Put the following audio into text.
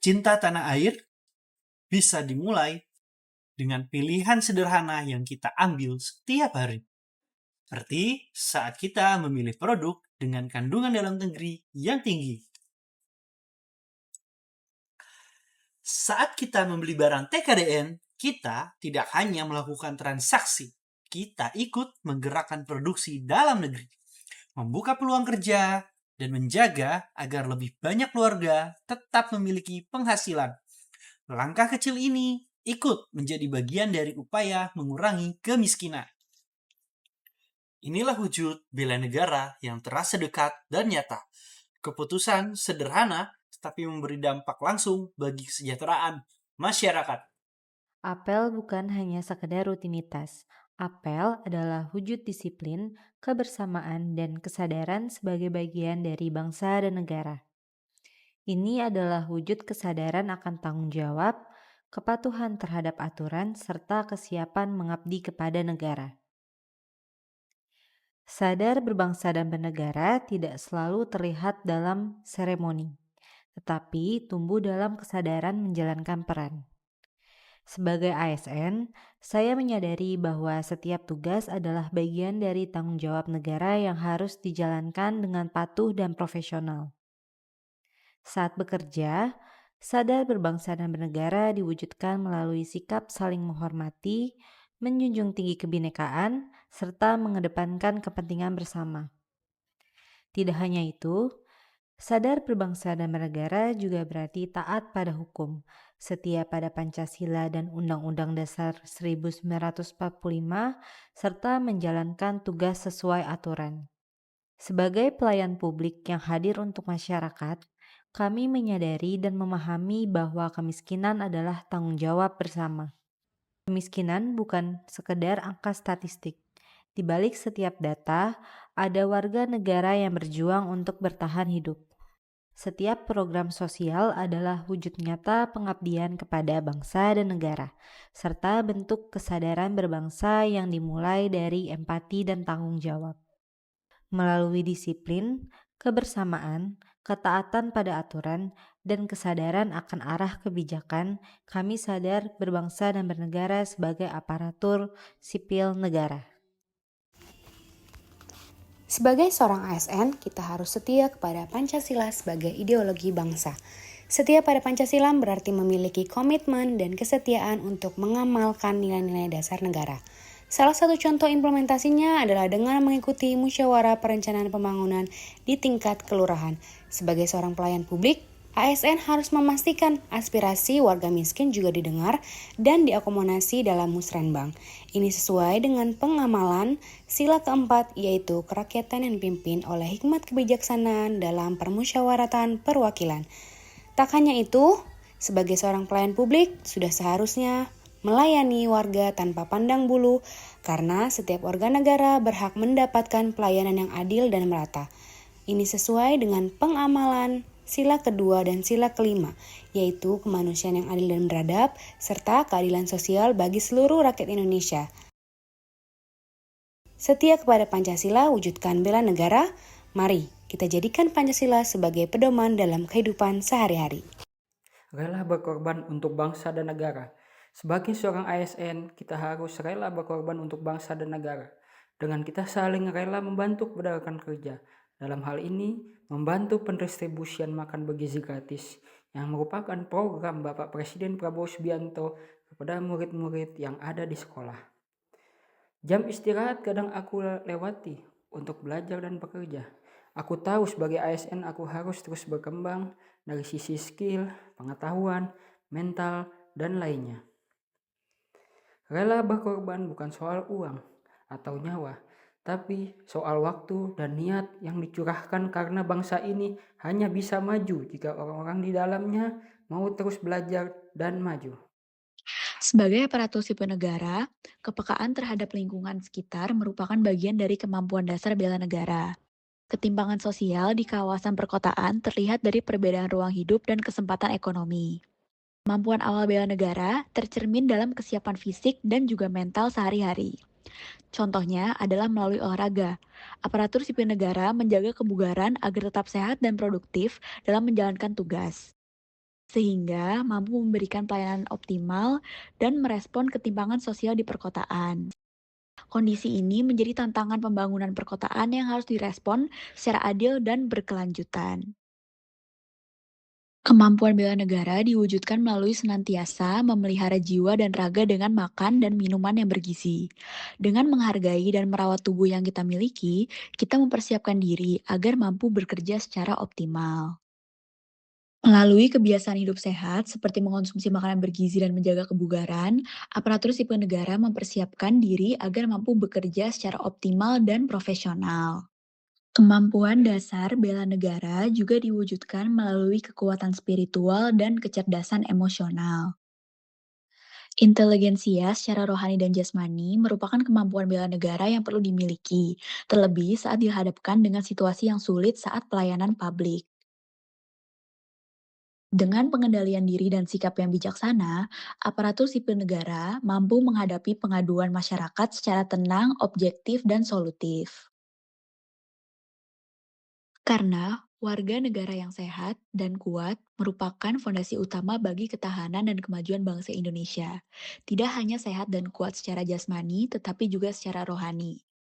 Cinta tanah air bisa dimulai dengan pilihan sederhana yang kita ambil setiap hari. Seperti saat kita memilih produk dengan kandungan dalam negeri yang tinggi. Saat kita membeli barang TKDN, kita tidak hanya melakukan transaksi, kita ikut menggerakkan produksi dalam negeri, membuka peluang kerja, dan menjaga agar lebih banyak keluarga tetap memiliki penghasilan. Langkah kecil ini ikut menjadi bagian dari upaya mengurangi kemiskinan. Inilah wujud bela negara yang terasa dekat dan nyata. Keputusan sederhana tetapi memberi dampak langsung bagi kesejahteraan masyarakat. Apel bukan hanya sekedar rutinitas. Apel adalah wujud disiplin, kebersamaan, dan kesadaran sebagai bagian dari bangsa dan negara. Ini adalah wujud kesadaran akan tanggung jawab, kepatuhan terhadap aturan, serta kesiapan mengabdi kepada negara. Sadar berbangsa dan bernegara tidak selalu terlihat dalam seremoni, tetapi tumbuh dalam kesadaran menjalankan peran. Sebagai ASN, saya menyadari bahwa setiap tugas adalah bagian dari tanggung jawab negara yang harus dijalankan dengan patuh dan profesional. Saat bekerja, sadar berbangsa dan bernegara diwujudkan melalui sikap saling menghormati, menjunjung tinggi kebinekaan, serta mengedepankan kepentingan bersama. Tidak hanya itu, sadar berbangsa dan bernegara juga berarti taat pada hukum, setia pada Pancasila dan Undang-Undang Dasar 1945, serta menjalankan tugas sesuai aturan. Sebagai pelayan publik yang hadir untuk masyarakat, kami menyadari dan memahami bahwa kemiskinan adalah tanggung jawab bersama. Kemiskinan bukan sekedar angka statistik. Di balik setiap data, ada warga negara yang berjuang untuk bertahan hidup. Setiap program sosial adalah wujud nyata pengabdian kepada bangsa dan negara, serta bentuk kesadaran berbangsa yang dimulai dari empati dan tanggung jawab. Melalui disiplin, kebersamaan, ketaatan pada aturan, dan kesadaran akan arah kebijakan, kami sadar berbangsa dan bernegara sebagai aparatur sipil negara. Sebagai seorang ASN, kita harus setia kepada Pancasila sebagai ideologi bangsa. Setia pada Pancasila berarti memiliki komitmen dan kesetiaan untuk mengamalkan nilai-nilai dasar negara. Salah satu contoh implementasinya adalah dengan mengikuti musyawarah perencanaan pembangunan di tingkat kelurahan. Sebagai seorang pelayan publik, ASN harus memastikan aspirasi warga miskin juga didengar dan diakomodasi dalam musrenbang. Ini sesuai dengan pengamalan sila keempat, yaitu kerakyatan yang dipimpin oleh hikmat kebijaksanaan dalam permusyawaratan perwakilan. Tak hanya itu, sebagai seorang pelayan publik sudah seharusnya melayani warga tanpa pandang bulu, karena setiap warga negara berhak mendapatkan pelayanan yang adil dan merata. Ini sesuai dengan pengamalan sila kedua dan sila kelima, yaitu kemanusiaan yang adil dan beradab, serta keadilan sosial bagi seluruh rakyat Indonesia. Setia kepada Pancasila, wujudkan bela negara. Mari kita jadikan Pancasila sebagai pedoman dalam kehidupan sehari-hari. Rela berkorban untuk bangsa dan negara. Sebagai seorang ASN, kita harus rela berkorban untuk bangsa dan negara. Dengan kita saling rela membantu kepada rekan kerja. Dalam hal ini, membantu pendistribusian makan bergizi gratis yang merupakan program Bapak Presiden Prabowo Subianto kepada murid-murid yang ada di sekolah. Jam istirahat kadang aku lewati untuk belajar dan bekerja. Aku tahu sebagai ASN aku harus terus berkembang dari sisi skill, pengetahuan, mental, dan lainnya. Rela berkorban bukan soal uang atau nyawa, tapi soal waktu dan niat yang dicurahkan karena bangsa ini hanya bisa maju jika orang-orang di dalamnya mau terus belajar dan maju. Sebagai aparatur sipil negara, kepekaan terhadap lingkungan sekitar merupakan bagian dari kemampuan dasar bela negara. Ketimpangan sosial di kawasan perkotaan terlihat dari perbedaan ruang hidup dan kesempatan ekonomi. Kemampuan awal bela negara tercermin dalam kesiapan fisik dan juga mental sehari-hari. Contohnya adalah melalui olahraga. Aparatur sipil negara menjaga kebugaran agar tetap sehat dan produktif dalam menjalankan tugas. sehingga mampu memberikan pelayanan optimal dan merespon ketimpangan sosial di perkotaan. Kondisi ini menjadi tantangan pembangunan perkotaan yang harus direspon secara adil dan berkelanjutan. Kemampuan bela negara diwujudkan melalui senantiasa memelihara jiwa dan raga dengan makan dan minuman yang bergizi. Dengan menghargai dan merawat tubuh yang kita miliki, kita mempersiapkan diri agar mampu bekerja secara optimal. Melalui kebiasaan hidup sehat, seperti mengonsumsi makanan bergizi dan menjaga kebugaran, aparatur sipil negara mempersiapkan diri agar mampu bekerja secara optimal dan profesional. Kemampuan dasar bela negara juga diwujudkan melalui kekuatan spiritual dan kecerdasan emosional. Inteligensia secara rohani dan jasmani merupakan kemampuan bela negara yang perlu dimiliki, terlebih saat dihadapkan dengan situasi yang sulit saat pelayanan publik. Dengan pengendalian diri dan sikap yang bijaksana, aparatur sipil negara mampu menghadapi pengaduan masyarakat secara tenang, objektif, dan solutif. Karena warga negara yang sehat dan kuat merupakan fondasi utama bagi ketahanan dan kemajuan bangsa Indonesia. Tidak hanya sehat dan kuat secara jasmani, tetapi juga secara rohani.